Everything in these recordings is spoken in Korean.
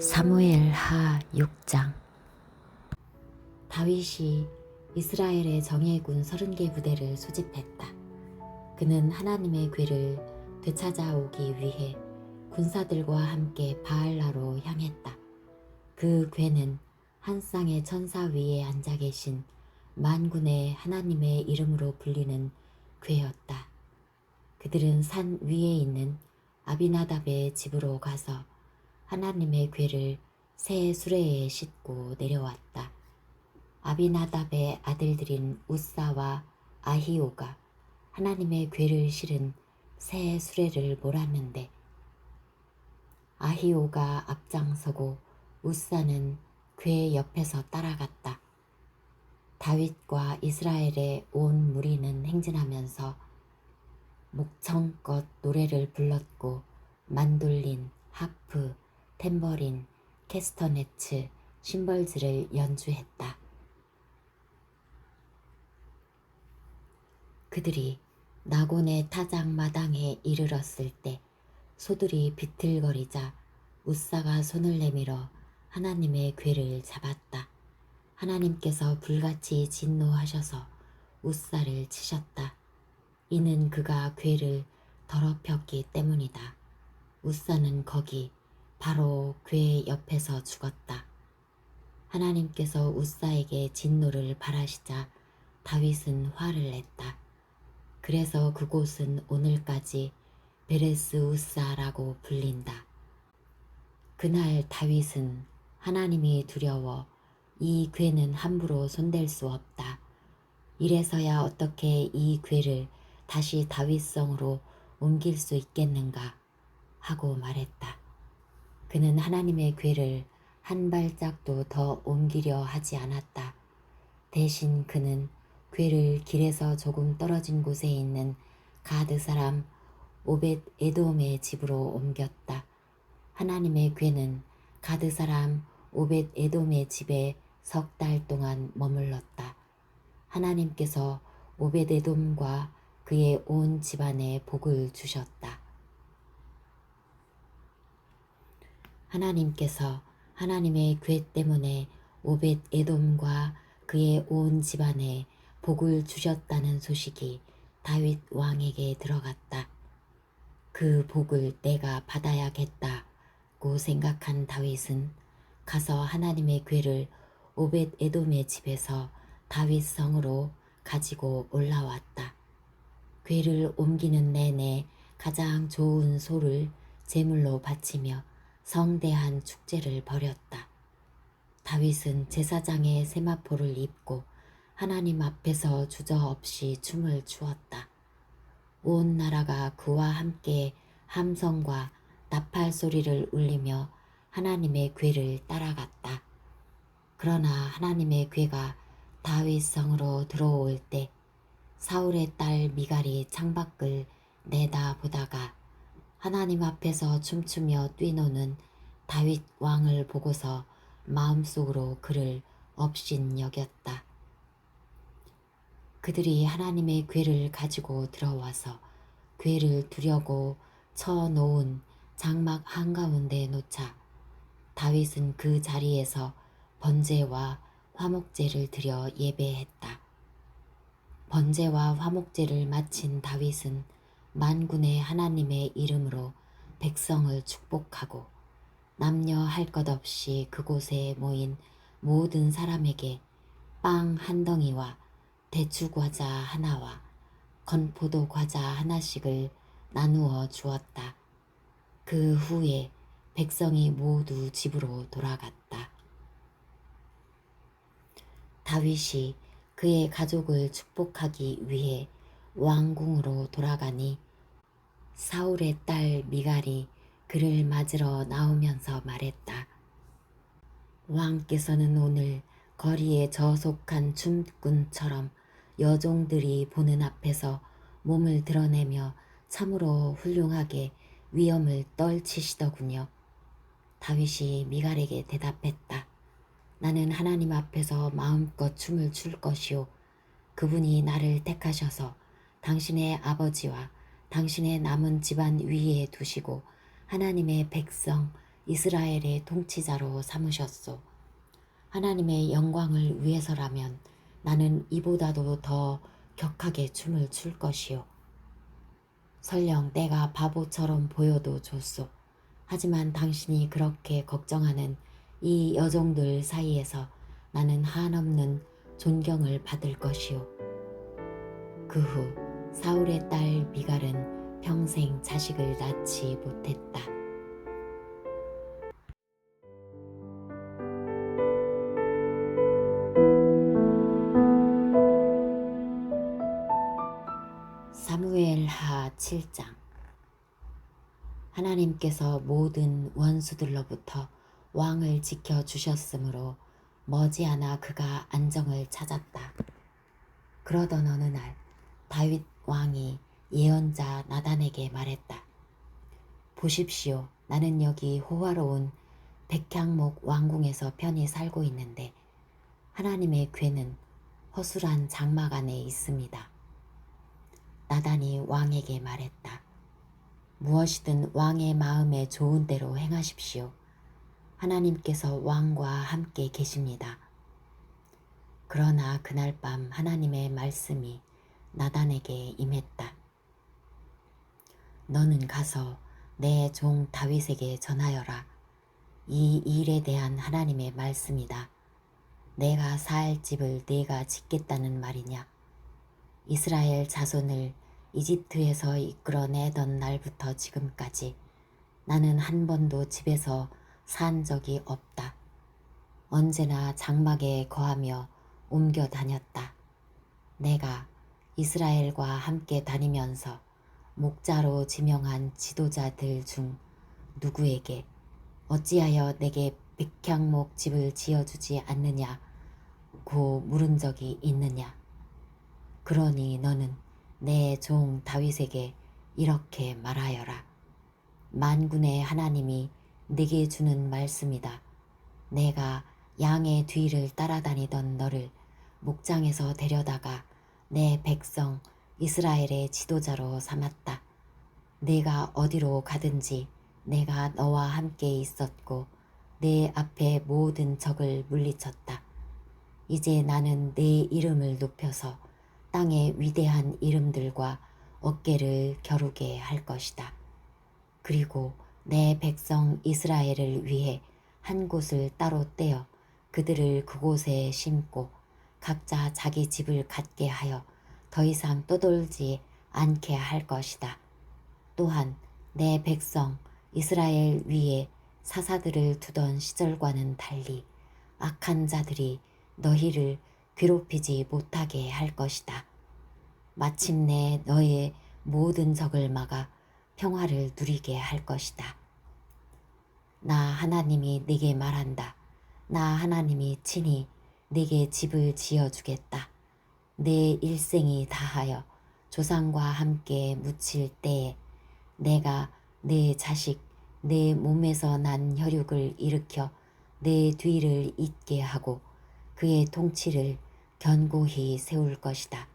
사무엘 하 6장. 다윗이 이스라엘의 정예군 30개 부대를 소집했다. 그는 하나님의 궤를 되찾아오기 위해 군사들과 함께 바알라로 향했다. 그 궤는 한 쌍의 천사 위에 앉아 계신 만군의 하나님의 이름으로 불리는 궤였다. 그들은 산 위에 있는 아비나답의 집으로 가서 하나님의 궤를 새 수레에 싣고 내려왔다. 아비나답의 아들들인 우사와 아히오가 하나님의 궤를 실은 새 수레를 몰았는데 아히오가 앞장서고 우사는 궤 옆에서 따라갔다. 다윗과 이스라엘의 온 무리는 행진하면서 목청껏 노래를 불렀고 만돌린, 하프, 탬버린, 캐스터네츠, 심벌즈를 연주했다. 그들이 나곤의 타작마당에 이르렀을 때 소들이 비틀거리자 우사가 손을 내밀어 하나님의 궤를 잡았다. 하나님께서 불같이 진노하셔서 우사를 치셨다. 이는 그가 궤를 더럽혔기 때문이다. 우사는 거기 바로 궤 옆에서 죽었다. 하나님께서 우사에게 진노를 발하시자 다윗은 화를 냈다. 그래서 그곳은 오늘까지 베레스 우사라고 불린다. 그날 다윗은 하나님이 두려워 이 궤는 함부로 손댈 수 없다. 이래서야 어떻게 이 궤를 다시 다윗성으로 옮길 수 있겠는가 하고 말했다. 그는 하나님의 궤를 한 발짝도 더 옮기려 하지 않았다. 대신 그는 궤를 길에서 조금 떨어진 곳에 있는 가드 사람 오벳 에돔의 집으로 옮겼다. 하나님의 궤는 가드 사람 오벳 에돔의 집에 10달 동안 머물렀다. 하나님께서 오벳 에돔과 그의 온 집안에 복을 주셨다. 하나님께서 하나님의 궤 때문에 오벳 에돔과 그의 온 집안에 복을 주셨다는 소식이 다윗 왕에게 들어갔다. 그 복을 내가 받아야겠다고 생각한 다윗은 가서 하나님의 궤를 오벳 에돔의 집에서 다윗 성으로 가지고 올라왔다. 궤를 옮기는 내내 가장 좋은 소를 제물로 바치며 성대한 축제를 벌였다. 다윗은 제사장의 세마포를 입고 하나님 앞에서 주저없이 춤을 추었다. 온 나라가 그와 함께 함성과 나팔 소리를 울리며 하나님의 궤를 따라갔다. 그러나 하나님의 궤가 다윗 성으로 들어올 때 사울의 딸 미갈이 창밖을 내다보다가 하나님 앞에서 춤추며 뛰노는 다윗 왕을 보고서 마음속으로 그를 업신여겼다. 그들이 하나님의 궤를 가지고 들어와서 궤를 두려고 쳐놓은 장막 한가운데 놓자 다윗은 그 자리에서 번제와 화목제를 드려 예배했다. 번제와 화목제를 마친 다윗은 만군의 하나님의 이름으로 백성을 축복하고 남녀 할 것 없이 그곳에 모인 모든 사람에게 빵 한 덩이와 대추과자 하나와 건포도 과자 하나씩을 나누어 주었다. 그 후에 백성이 모두 집으로 돌아갔다. 다윗이 그의 가족을 축복하기 위해 왕궁으로 돌아가니 사울의 딸 미갈이 그를 맞으러 나오면서 말했다. 왕께서는 오늘 거리에 저속한 춤꾼처럼 여종들이 보는 앞에서 몸을 드러내며 참으로 훌륭하게 위엄을 떨치시더군요. 다윗이 미갈에게 대답했다. 나는 하나님 앞에서 마음껏 춤을 출 것이요. 그분이 나를 택하셔서 당신의 아버지와 당신의 남은 집안 위에 두시고 하나님의 백성 이스라엘의 통치자로 삼으셨소. 하나님의 영광을 위해서라면 나는 이보다도 더 격하게 춤을 출 것이요. 설령 내가 바보처럼 보여도 좋소. 하지만 당신이 그렇게 걱정하는 이 여종들 사이에서 나는 한없는 존경을 받을 것이요. 그 후 사울의 딸 미갈은 평생 자식을 낳지 못했다. 사무엘하 7장. 하나님께서 모든 원수들로부터 왕을 지켜주셨으므로 머지않아 그가 안정을 찾았다. 그러던 어느 날 다윗 왕이 예언자 나단에게 말했다. 보십시오. 나는 여기 호화로운 백향목 왕궁에서 편히 살고 있는데 하나님의 궤는 허술한 장막 안에 있습니다. 나단이 왕에게 말했다. 무엇이든 왕의 마음에 좋은 대로 행하십시오. 하나님께서 왕과 함께 계십니다. 그러나 그날 밤 하나님의 말씀이 나단에게 임했다. 너는 가서 내 종 다윗에게 전하여라. 이 일에 대한 하나님의 말씀이다. 내가 살 집을 네가 짓겠다는 말이냐? 이스라엘 자손을 이집트에서 이끌어내던 날부터 지금까지 나는 한 번도 집에서 산 적이 없다. 언제나 장막에 거하며 옮겨 다녔다. 내가 이스라엘과 함께 다니면서 목자로 지명한 지도자들 중 누구에게 어찌하여 내게 백향목 집을 지어주지 않느냐고 물은 적이 있느냐. 그러니 너는 내 종 다윗에게 이렇게 말하여라. 만군의 하나님이 네게 주는 말씀이다. 내가 양의 뒤를 따라다니던 너를 목장에서 데려다가 내 백성 이스라엘의 지도자로 삼았다. 네가 어디로 가든지 내가 너와 함께 있었고 내 앞에 모든 적을 물리쳤다. 이제 나는 네 이름을 높여서 땅의 위대한 이름들과 어깨를 겨루게 할 것이다. 그리고 내 백성 이스라엘을 위해 한 곳을 따로 떼어 그들을 그곳에 심고 각자 자기 집을 갖게 하여 더 이상 떠돌지 않게 할 것이다. 또한 내 백성 이스라엘 위에 사사들을 두던 시절과는 달리 악한 자들이 너희를 괴롭히지 못하게 할 것이다. 마침내 너의 모든 적을 막아 평화를 누리게 할 것이다. 나 하나님이 네게 말한다. 나 하나님이 친히 네게 집을 지어주겠다. 내 일생이 다하여 조상과 함께 묻힐 때에 내가 내 자식 내 몸에서 난 혈육을 일으켜 내 뒤를 잇게 하고 그의 통치를 견고히 세울 것이다.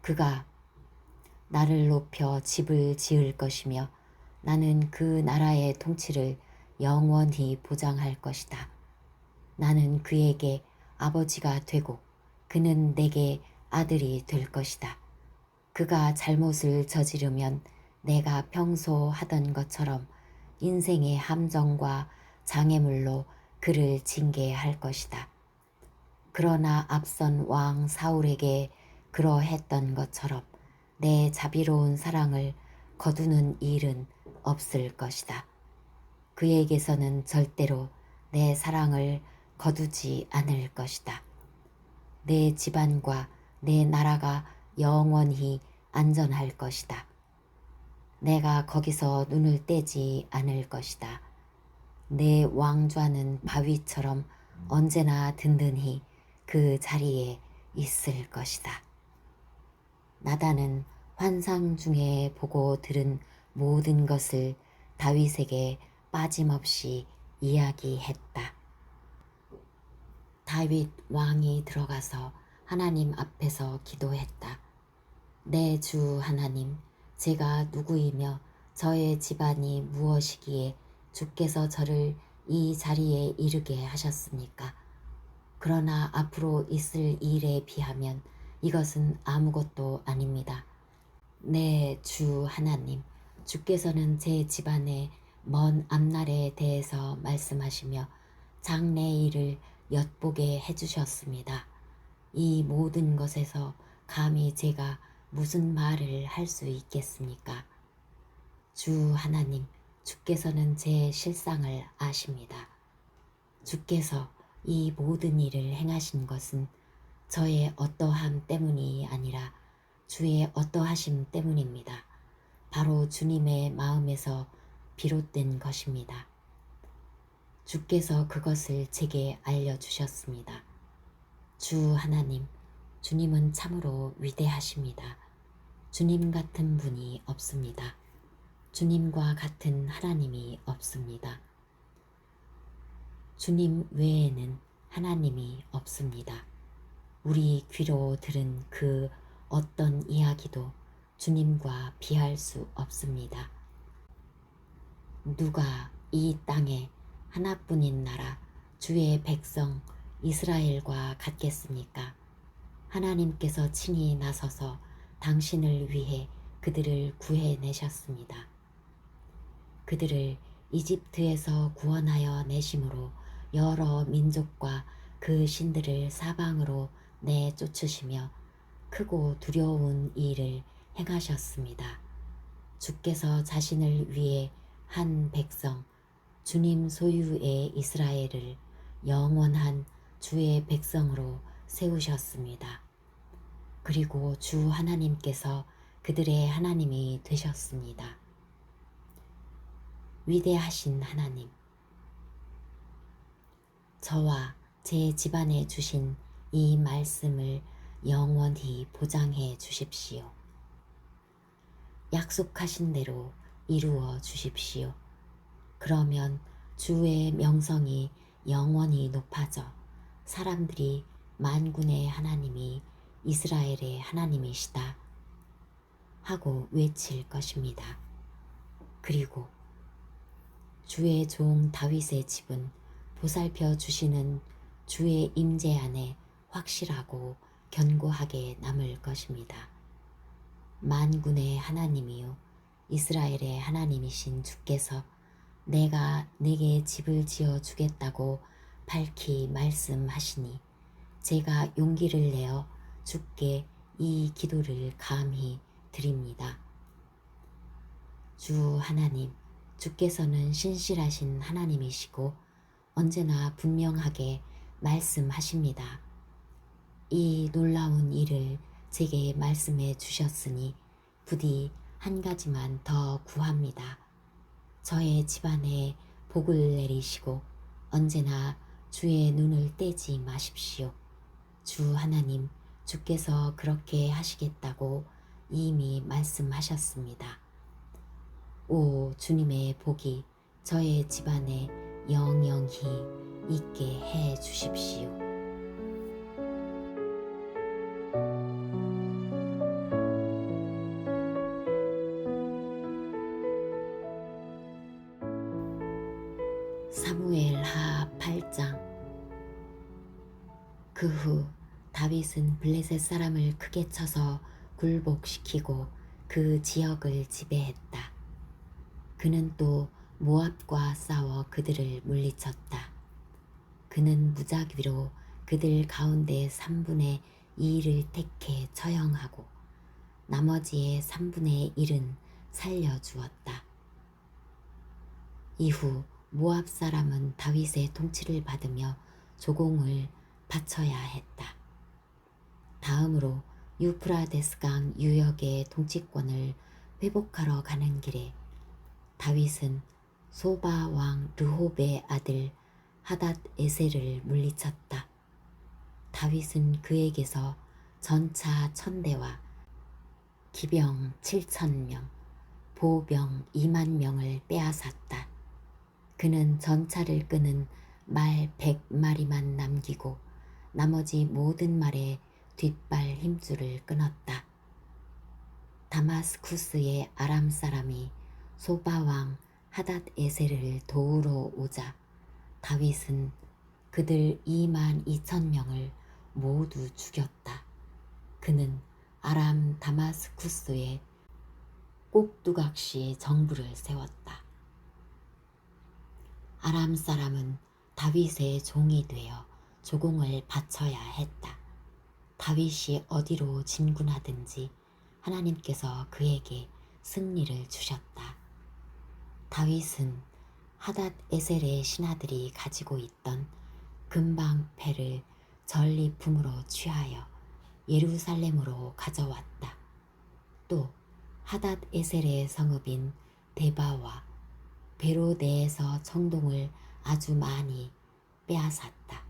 그가 나를 높여 집을 지을 것이며 나는 그 나라의 통치를 영원히 보장할 것이다. 나는 그에게 아버지가 되고 그는 내게 아들이 될 것이다. 그가 잘못을 저지르면 내가 평소 하던 것처럼 인생의 함정과 장애물로 그를 징계할 것이다. 그러나 앞선 왕 사울에게 그러했던 것처럼 내 자비로운 사랑을 거두는 일은 없을 것이다. 그에게서는 절대로 내 사랑을 거두지 않을 것이다. 내 집안과 내 나라가 영원히 안전할 것이다. 내가 거기서 눈을 떼지 않을 것이다. 내 왕좌는 바위처럼 언제나 든든히 그 자리에 있을 것이다. 나단은 환상 중에 보고 들은 모든 것을 다윗에게 빠짐없이 이야기했다. 다윗 왕이 들어가서 하나님 앞에서 기도했다. 내 주 하나님, 제가 누구이며 저의 집안이 무엇이기에 주께서 저를 이 자리에 이르게 하셨습니까? 그러나 앞으로 있을 일에 비하면 이것은 아무것도 아닙니다. 네, 주 하나님, 주께서는 제 집안의 먼 앞날에 대해서 말씀하시며 장래일을 엿보게 해주셨습니다. 이 모든 것에서 감히 제가 무슨 말을 할 수 있겠습니까? 주 하나님, 주께서는 제 실상을 아십니다. 주께서 이 모든 일을 행하신 것은 저의 어떠함 때문이 아니라 주의 어떠하심 때문입니다. 바로 주님의 마음에서 비롯된 것입니다. 주께서 그것을 제게 알려주셨습니다. 주 하나님, 주님은 참으로 위대하십니다. 주님 같은 분이 없습니다. 주님과 같은 하나님이 없습니다. 주님 외에는 하나님이 없습니다. 우리 귀로 들은 그 어떤 이야기도 주님과 비할 수 없습니다. 누가 이 땅에 하나뿐인 나라 주의 백성 이스라엘과 같겠습니까? 하나님께서 친히 나서서 당신을 위해 그들을 구해내셨습니다. 그들을 이집트에서 구원하여 내심으로 여러 민족과 그 신들을 사방으로 내쫓으시며 크고 두려운 일을 행하셨습니다. 주께서 자신을 위해 한 백성, 주님 소유의 이스라엘을 영원한 주의 백성으로 세우셨습니다. 그리고 주 하나님께서 그들의 하나님이 되셨습니다. 위대하신 하나님, 저와 제 집안에 주신 이 말씀을 영원히 보장해 주십시오. 약속하신 대로 이루어 주십시오. 그러면 주의 명성이 영원히 높아져 사람들이 만군의 하나님이 이스라엘의 하나님이시다 하고 외칠 것입니다. 그리고 주의 종 다윗의 집은 보살펴 주시는 주의 임재 안에 확실하고 견고하게 남을 것입니다. 만군의 하나님이요 이스라엘의 하나님이신 주께서 내가 내게 집을 지어 주겠다고 밝히 말씀하시니 제가 용기를 내어 주께 이 기도를 감히 드립니다. 주 하나님, 주께서는 신실하신 하나님이시고 언제나 분명하게 말씀하십니다. 이 놀라운 일을 제게 말씀해 주셨으니 부디 한 가지만 더 구합니다. 저의 집안에 복을 내리시고 언제나 주의 눈을 떼지 마십시오. 주 하나님, 주께서 그렇게 하시겠다고 이미 말씀하셨습니다. 오 주님의 복이 저의 집안에 영영히 있게 해 주십시오. 사무엘하 8장. 그 후 다윗은 블레셋 사람을 크게 쳐서 굴복시키고 그 지역을 지배했다. 그는 또 모압과 싸워 그들을 물리쳤다. 그는 무작위로 그들 가운데 3분의 2를 택해 처형하고 나머지의 3분의 1은 살려주었다. 이후 모압 사람은 다윗의 통치를 받으며 조공을 바쳐야 했다. 다음으로 유프라데스강 유역의 통치권을 회복하러 가는 길에 다윗은 소바 왕 르홉의 아들 하닷 에셀을 물리쳤다. 다윗은 그에게서 전차 1000대와 기병 7000명, 보병 2만 명을 빼앗았다. 그는 전차를 끄는 말 100마리만 남기고 나머지 모든 말의 뒷발 힘줄을 끊었다. 다마스쿠스의 아람 사람이 소바왕 하닷에셀을 도우러 오자 다윗은 그들 22,000명을 모두 죽였다. 그는 아람 다마스쿠스에 꼭두각시 정부를 세웠다. 아람 사람은 다윗의 종이 되어 조공을 바쳐야 했다. 다윗이 어디로 진군하든지 하나님께서 그에게 승리를 주셨다. 다윗은 하닷에셀의 신하들이 가지고 있던 금방패를 전리품으로 취하여 예루살렘으로 가져왔다. 또 하닷에셀의 성읍인 데바와 베로데에서 청동을 아주 많이 빼앗았다.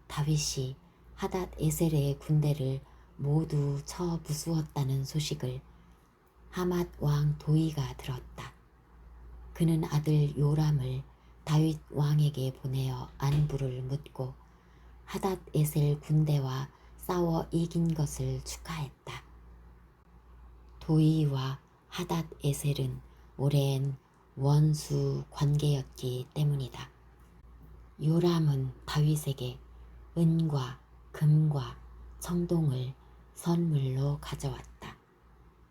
다윗이 하닷에셀의 군대를 모두 쳐 부수었다는 소식을 하맛 왕 도이가 들었다. 그는 아들 요람을 다윗 왕에게 보내어 안부를 묻고 하닷에셀 군대와 싸워 이긴 것을 축하했다. 도이와 하닷에셀은 오랜 원수 관계였기 때문이다. 요람은 다윗에게 은과 금과 청동을 선물로 가져왔다.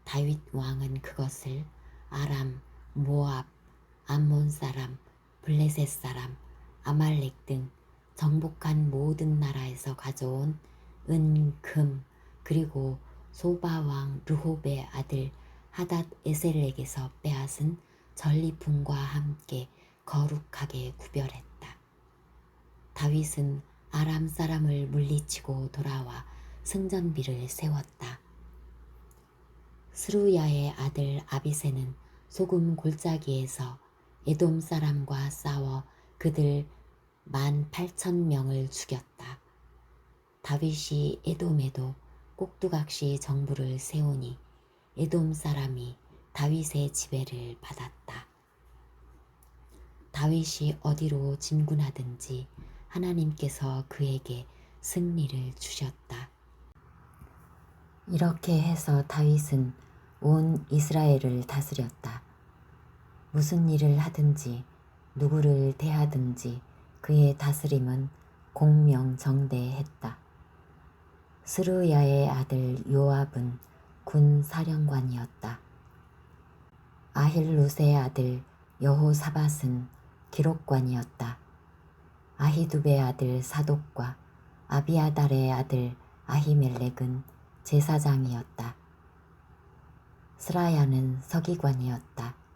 다윗 왕은 그것을 아람, 모압, 암몬 사람, 블레셋 사람, 아말렉 등 정복한 모든 나라에서 가져온 은, 금, 그리고 소바 왕 르홉의 아들 하닷에셀에게서 빼앗은 전리품과 함께 거룩하게 구별했다. 다윗은 아람 사람을 물리치고 돌아와 승전비를 세웠다. 스루야의 아들 아비새는 소금 골짜기에서 에돔 사람과 싸워 그들 18,000명을 죽였다. 다윗이 에돔에도 꼭두각시 정부를 세우니 에돔 사람이 다윗의 지배를 받았다. 다윗이 어디로 진군하든지 하나님께서 그에게 승리를 주셨다. 이렇게 해서 다윗은 온 이스라엘을 다스렸다. 무슨 일을 하든지 누구를 대하든지 그의 다스림은 공명정대했다. 스루야의 아들 요압은 군 사령관이었다. 아힐룻의 아들 여호사밧은 기록관이었다. 아히두베의 아들 사독과 아비아달의 아들 아히멜렉은 제사장이었다. 스라야는 서기관이었다.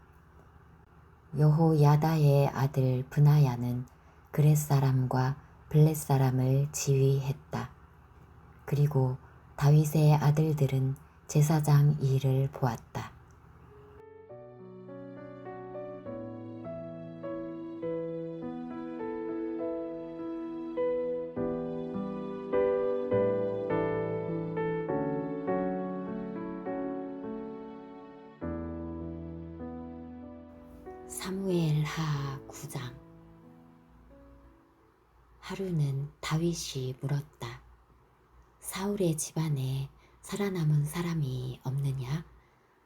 여호야다의 아들 브나야는 그렛 사람과 블렛 사람을 지휘했다. 그리고 다윗의 아들들은 제사장 일을 보았다. 사무엘하 9장. 하루는 다윗이 물었다. 사울의 집안에 살아남은 사람이 없느냐?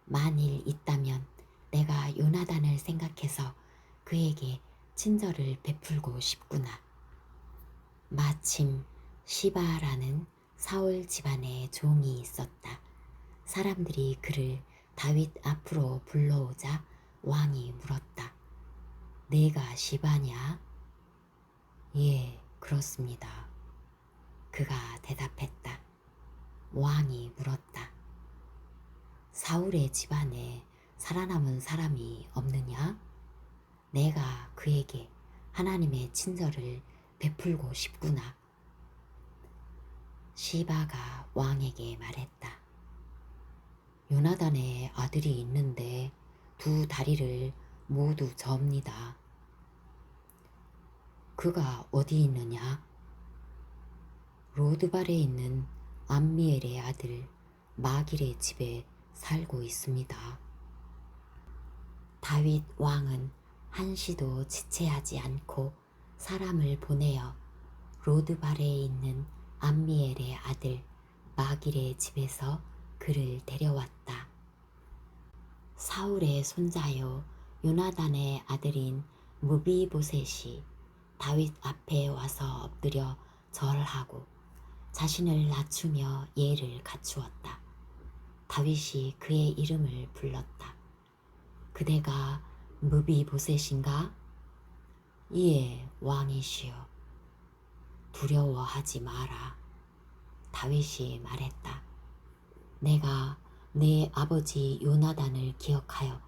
만일 있다면 내가 요나단을 생각해서 그에게 친절을 베풀고 싶구나. 마침 시바라는 사울 집안에 종이 있었다. 사람들이 그를 다윗 앞으로 불러오자 왕이 물었다. 내가 시바냐? 예, 그렇습니다. 그가 대답했다. 왕이 물었다. 사울의 집안에 살아남은 사람이 없느냐? 내가 그에게 하나님의 친절을 베풀고 싶구나. 시바가 왕에게 말했다. 요나단의 아들이 있는데 두 다리를 모두 접니다. 그가 어디 있느냐? 로드발에 있는 암미엘의 아들 마길의 집에 살고 있습니다. 다윗 왕은 한시도 지체하지 않고 사람을 보내어 로드발에 있는 암미엘의 아들 마길의 집에서 그를 데려왔다. 사울의 손자요 요나단의 아들인 무비보셋이 다윗 앞에 와서 엎드려 절하고 자신을 낮추며 예를 갖추었다. 다윗이 그의 이름을 불렀다. 그대가 무비보셋인가? 이에 왕이시여. 두려워하지 마라. 다윗이 말했다. 내가 내 아버지 요나단을 기억하여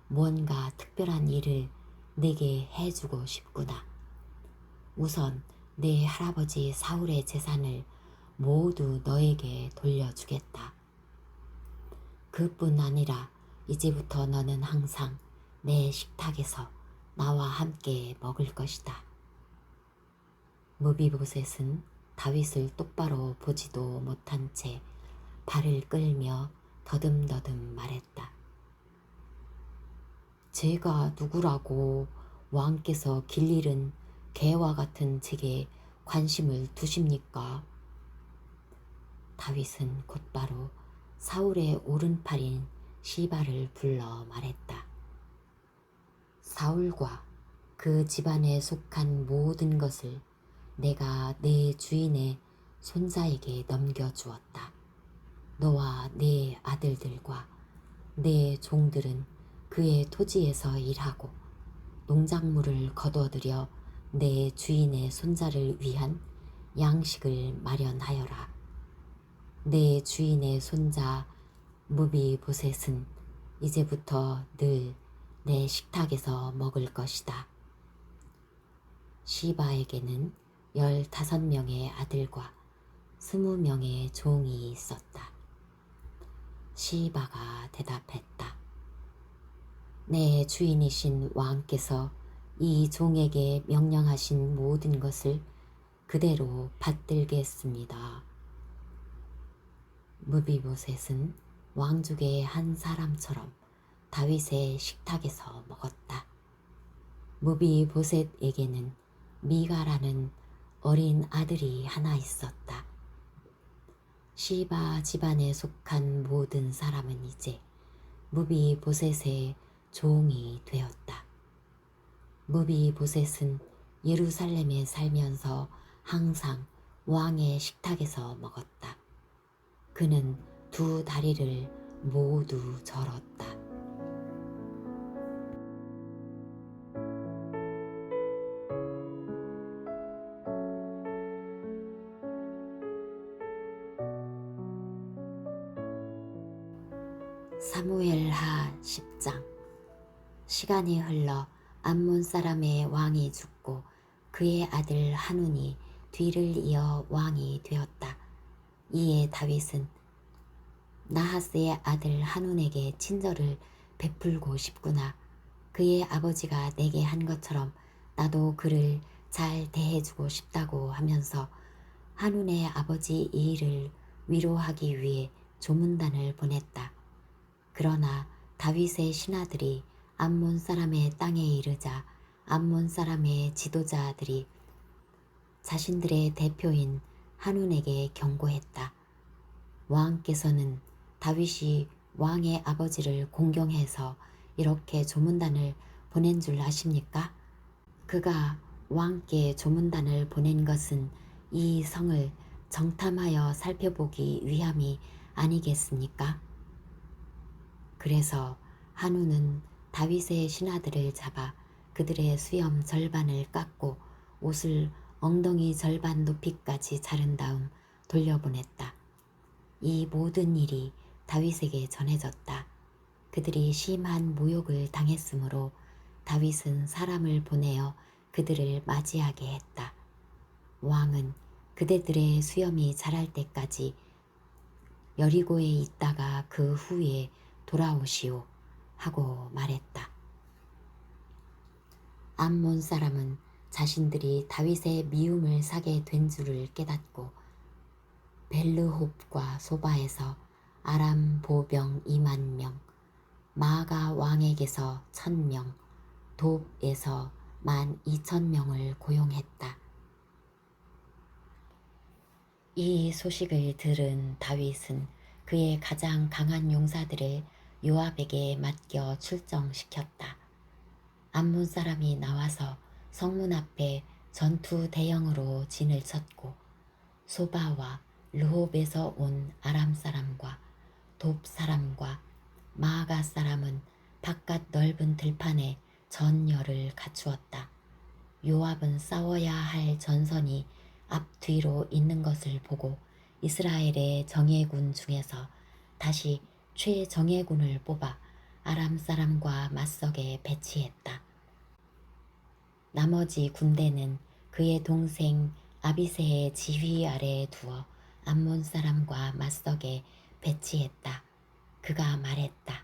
무언가 특별한 일을 내게 해주고 싶구나. 우선 내 할아버지 사울의 재산을 모두 너에게 돌려주겠다. 그뿐 아니라 이제부터 너는 항상 내 식탁에서 나와 함께 먹을 것이다. 무비보셋은 다윗을 똑바로 보지도 못한 채 발을 끌며 더듬더듬 말했다. 제가 누구라고 왕께서 길 잃은 개와 같은 제게 관심을 두십니까? 다윗은 곧바로 사울의 오른팔인 시바를 불러 말했다. 사울과 그 집안에 속한 모든 것을 내가 내 주인의 손자에게 넘겨주었다. 너와 내 아들들과 내 종들은 그의 토지에서 일하고 농작물을 거둬들여 내 주인의 손자를 위한 양식을 마련하여라. 내 주인의 손자 무비보셋은 이제부터 늘 내 식탁에서 먹을 것이다. 시바에게는 15명의 아들과 20명의 종이 있었다. 시바가 대답했다. 내 주인이신 왕께서 이 종에게 명령하신 모든 것을 그대로 받들겠습니다. 무비보셋은 왕족의 한 사람처럼 다윗의 식탁에서 먹었다. 무비보셋에게는 미가라는 어린 아들이 하나 있었다. 시바 집안에 속한 모든 사람은 이제 무비보셋의 종이 되었다. 무비보셋은 예루살렘에 살면서 항상 왕의 식탁에서 먹었다. 그는 2 다리를 모두 절었다. 사무엘하 10장. 시간이 흘러 암몬 사람의 왕이 죽고 그의 아들 한운이 뒤를 이어 왕이 되었다. 이에 다윗은 나하스의 아들 한운에게 친절을 베풀고 싶구나. 그의 아버지가 내게 한 것처럼 나도 그를 잘 대해주고 싶다고 하면서 한운의 아버지 이일을 위로하기 위해 조문단을 보냈다. 그러나 다윗의 신하들이 암몬 사람의 땅에 이르자 암몬 사람의 지도자들이 자신들의 대표인 한운에게 경고했다. 왕께서는 다윗이 왕의 아버지를 공경해서 이렇게 조문단을 보낸 줄 아십니까? 그가 왕께 조문단을 보낸 것은 이 성을 정탐하여 살펴보기 위함이 아니겠습니까? 그래서 한운은 다윗의 신하들을 잡아 그들의 수염 절반을 깎고 옷을 엉덩이 절반 높이까지 자른 다음 돌려보냈다. 이 모든 일이 다윗에게 전해졌다. 그들이 심한 모욕을 당했으므로 다윗은 사람을 보내어 그들을 맞이하게 했다. 왕은 그대들의 수염이 자랄 때까지 여리고에 있다가 그 후에 돌아오시오 하고 말했다. 암몬 사람은 자신들이 다윗의 미움을 사게 된 줄을 깨닫고 벨르홉과 소바에서 아람 보병 2만 명, 마가 왕에게서 1,000명, 돕에서 12,000명을 고용했다. 이 소식을 들은 다윗은 그의 가장 강한 용사들을 요압에게 맡겨 출정시켰다. 암몬 사람이 나와서 성문 앞에 전투 대형으로 진을 쳤고 소바와 르홉에서 온 아람 사람과 돕 사람과 마아가 사람은 바깥 넓은 들판에 전열을 갖추었다. 요압은 싸워야 할 전선이 앞뒤로 있는 것을 보고 이스라엘의 정예군 중에서 다시 최정예군을 뽑아 아람 사람과 맞서게 배치했다. 나머지 군대는 그의 동생 아비새의 지휘 아래에 두어 암몬 사람과 맞서게 배치했다. 그가 말했다.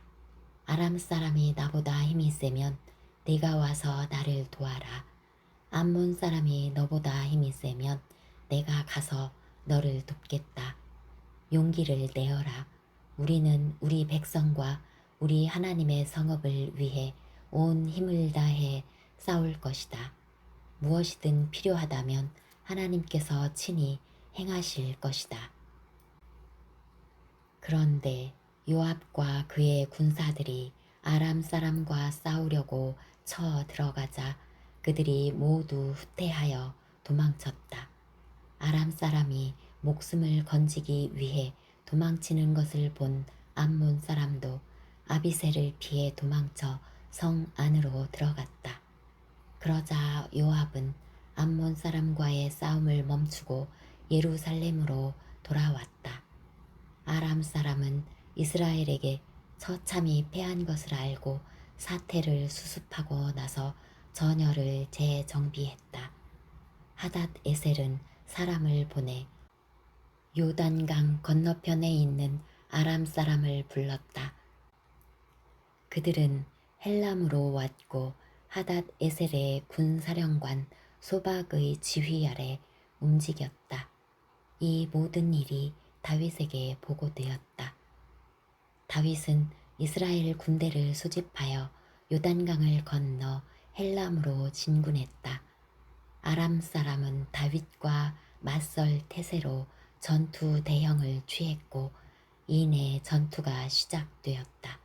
아람 사람이 나보다 힘이 세면 네가 와서 나를 도와라. 암몬 사람이 너보다 힘이 세면 내가 가서 너를 돕겠다. 용기를 내어라. 우리는 우리 백성과 우리 하나님의 성읍을 위해 온 힘을 다해 싸울 것이다. 무엇이든 필요하다면 하나님께서 친히 행하실 것이다. 그런데 요압과 그의 군사들이 아람 사람과 싸우려고 쳐 들어가자 그들이 모두 후퇴하여 도망쳤다. 아람 사람이 목숨을 건지기 위해 도망치는 것을 본 암몬 사람도 아비새를 피해 도망쳐 성 안으로 들어갔다. 그러자 요압은 암몬 사람과의 싸움을 멈추고 예루살렘으로 돌아왔다. 아람 사람은 이스라엘에게 처참히 패한 것을 알고 사태를 수습하고 나서 전열을 재정비했다. 하닷 에셀은 사람을 보내 요단강 건너편에 있는 아람 사람을 불렀다. 그들은 헬람으로 왔고 하닷 에셀의 군사령관 소박의 지휘 아래 움직였다. 이 모든 일이 다윗에게 보고되었다. 다윗은 이스라엘 군대를 소집하여 요단강을 건너 헬람으로 진군했다. 아람 사람은 다윗과 맞설 태세로 전투 대형을 취했고 이내 전투가 시작되었다.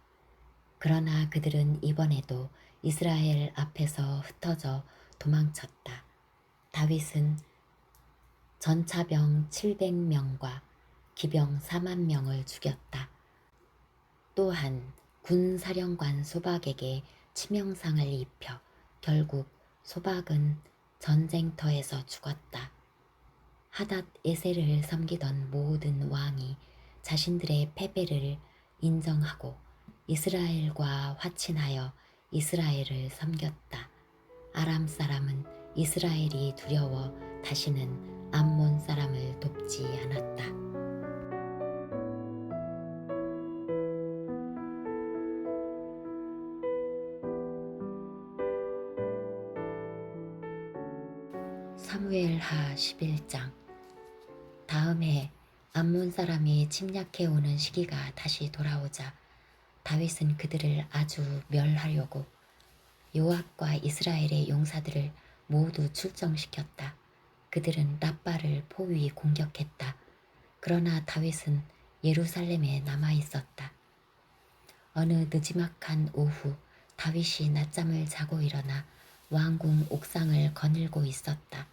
그러나 그들은 이번에도 이스라엘 앞에서 흩어져 도망쳤다. 다윗은 전차병 700명과 기병 4만 명을 죽였다. 또한 군사령관 소박에게 치명상을 입혀 결국 소박은 전쟁터에서 죽었다. 하닷 에셀을 섬기던 모든 왕이 자신들의 패배를 인정하고 이스라엘과 화친하여 이스라엘을 섬겼다. 아람 사람은 이스라엘이 두려워 다시는 암몬 사람을 돕지 않았다. 사무엘하 11장. 다음 해 암몬 사람이 침략해오는 시기가 다시 돌아오자 다윗은 그들을 아주 멸하려고 요압과 이스라엘의 용사들을 모두 출정시켰다. 그들은 랍바를 포위 공격했다. 그러나 다윗은 예루살렘에 남아있었다. 어느 느지막한 오후 다윗이 낮잠을 자고 일어나 왕궁 옥상을 거닐고 있었다.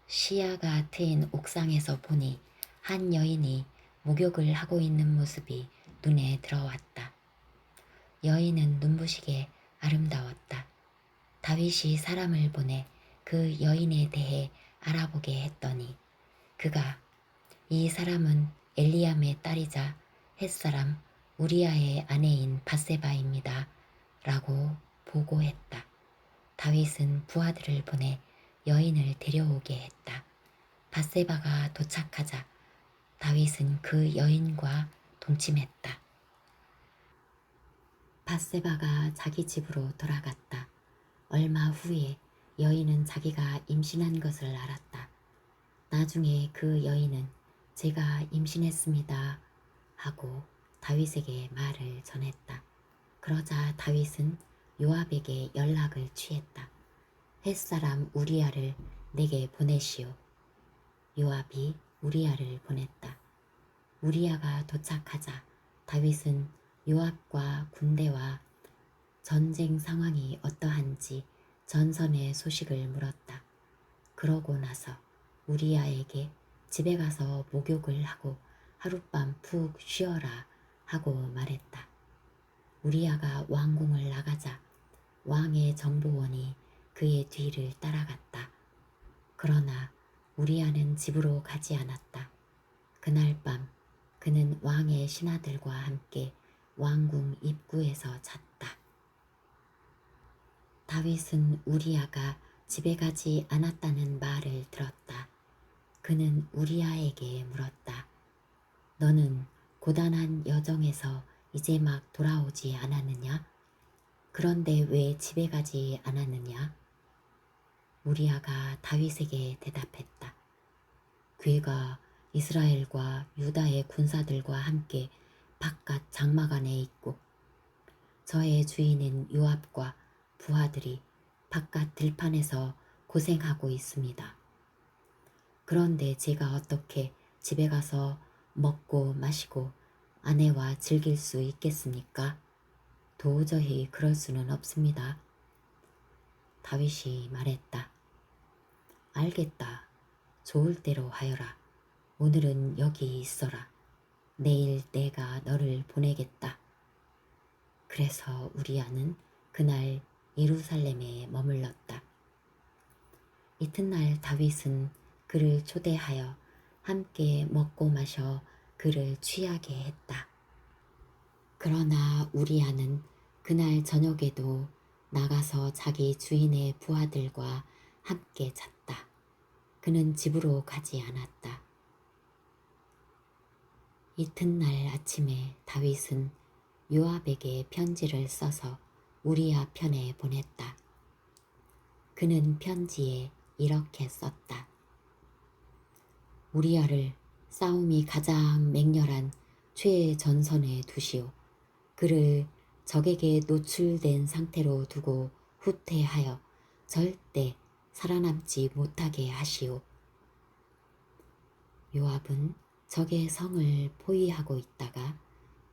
시야가 트인 옥상에서 보니 한 여인이 목욕을 하고 있는 모습이 눈에 들어왔다. 여인은 눈부시게 아름다웠다. 다윗이 사람을 보내 그 여인에 대해 알아보게 했더니 그가 이 사람은 엘리암의 딸이자 햇사람 우리아의 아내인 밧세바입니다. 라고 보고했다. 다윗은 부하들을 보내 여인을 데려오게 했다. 밧세바가 도착하자 다윗은 그 여인과 동침했다. 밧세바가 자기 집으로 돌아갔다. 얼마 후에 여인은 자기가 임신한 것을 알았다. 나중에 그 여인은 제가 임신했습니다 하고 다윗에게 말을 전했다. 그러자 다윗은 요압에게 연락을 취했다. 햇사람 우리아를 내게 보내시오. 요압이 우리아를 보냈다. 우리아가 도착하자 다윗은 요압과 군대와 전쟁 상황이 어떠한지 전선의 소식을 물었다. 그러고 나서 우리아에게 집에 가서 목욕을 하고 하룻밤 푹 쉬어라 하고 말했다. 우리아가 왕궁을 나가자 왕의 정보원이 그의 뒤를 따라갔다. 그러나 우리아는 집으로 가지 않았다. 그날 밤 그는 왕의 신하들과 함께 왕궁 입구에서 잤다. 다윗은 우리아가 집에 가지 않았다는 말을 들었다. 그는 우리아에게 물었다. 너는 고단한 여정에서 이제 막 돌아오지 않았느냐? 그런데 왜 집에 가지 않았느냐? 우리아가 다윗에게 대답했다. 괴가 이스라엘과 유다의 군사들과 함께 바깥 장막안에 있고 저의 주인은 요압과 부하들이 바깥 들판에서 고생하고 있습니다. 그런데 제가 어떻게 집에 가서 먹고 마시고 아내와 즐길 수 있겠습니까? 도저히 그럴 수는 없습니다. 다윗이 말했다. 알겠다. 좋을 대로 하여라. 오늘은 여기 있어라. 내일 내가 너를 보내겠다. 그래서 우리아는 그날 예루살렘에 머물렀다. 이튿날 다윗은 그를 초대하여 함께 먹고 마셔 그를 취하게 했다. 그러나 우리아는 그날 저녁에도 나가서 자기 주인의 부하들과 함께 잤다. 그는 집으로 가지 않았다. 이튿날 아침에 다윗은 요압에게 편지를 써서 우리아 편에 보냈다. 그는 편지에 이렇게 썼다. 우리아를 싸움이 가장 맹렬한 최의 전선에 두시오. 그를 적에게 노출된 상태로 두고 후퇴하여 절대 살아남지 못하게 하시오. 요압은 적의 성을 포위하고 있다가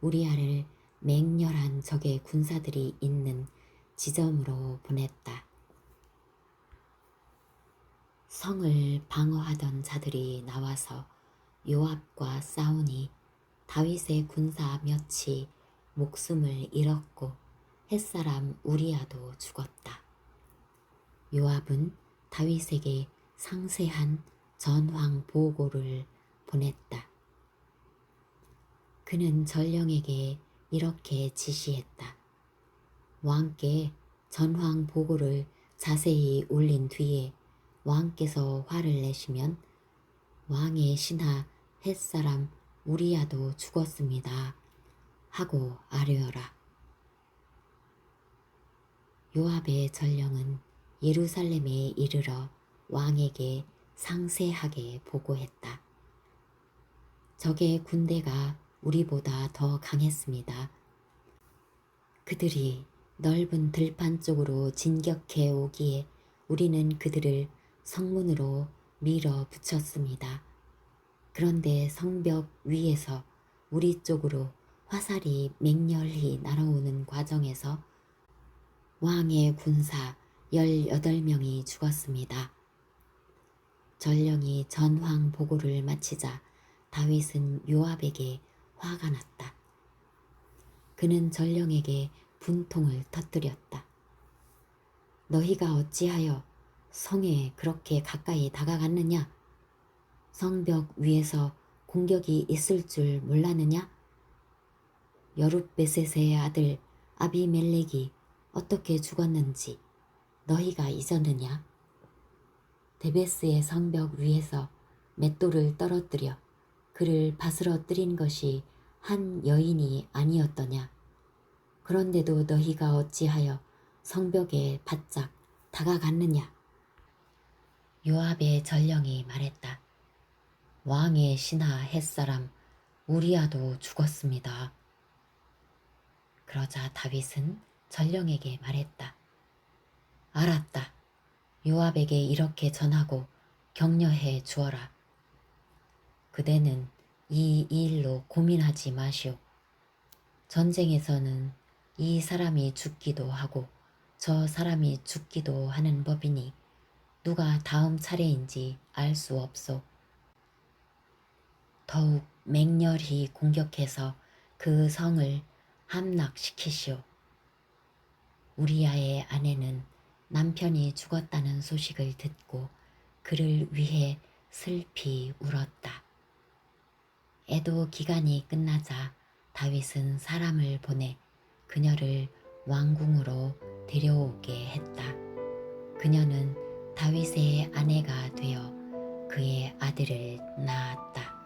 우리아를 맹렬한 적의 군사들이 있는 지점으로 보냈다. 성을 방어하던 자들이 나와서 요압과 싸우니 다윗의 군사 몇이 목숨을 잃었고 햇사람 우리아도 죽었다. 요압은 다윗에게 상세한 전황 보고를 보냈다. 그는 전령에게 이렇게 지시했다. 왕께 전황 보고를 자세히 올린 뒤에 왕께서 화를 내시면 왕의 신하 햇사람 우리아도 죽었습니다 하고 아뢰어라. 요압의 전령은 예루살렘에 이르러 왕에게 상세하게 보고했다. 적의 군대가 우리보다 더 강했습니다. 그들이 넓은 들판 쪽으로 진격해 오기에 우리는 그들을 성문으로 밀어붙였습니다. 그런데 성벽 위에서 우리 쪽으로 화살이 맹렬히 날아오는 과정에서 왕의 군사 18명이 죽었습니다. 전령이 전황 보고를 마치자 다윗은 요압에게 화가 났다. 그는 전령에게 분통을 터뜨렸다. 너희가 어찌하여 성에 그렇게 가까이 다가갔느냐? 성벽 위에서 공격이 있을 줄 몰랐느냐? 여룻베셋의 아들 아비멜렉이 어떻게 죽었는지 너희가 잊었느냐? 데베스의 성벽 위에서 맷돌을 떨어뜨려 그를 바스러뜨린 것이 한 여인이 아니었더냐? 그런데도 너희가 어찌하여 성벽에 바짝 다가갔느냐? 요압의 전령이 말했다. 왕의 신하 햇사람 우리아도 죽었습니다. 그러자 다윗은 전령에게 말했다. 알았다. 요압에게 이렇게 전하고 격려해 주어라. 그대는 이 일로 고민하지 마시오. 전쟁에서는 이 사람이 죽기도 하고 저 사람이 죽기도 하는 법이니 누가 다음 차례인지 알 수 없소. 더욱 맹렬히 공격해서 그 성을 함락시키시오. 우리야의 아내는 남편이 죽었다는 소식을 듣고 그를 위해 슬피 울었다. 애도 기간이 끝나자 다윗은 사람을 보내 그녀를 왕궁으로 데려오게 했다. 그녀는 다윗의 아내가 되어 그의 아들을 낳았다.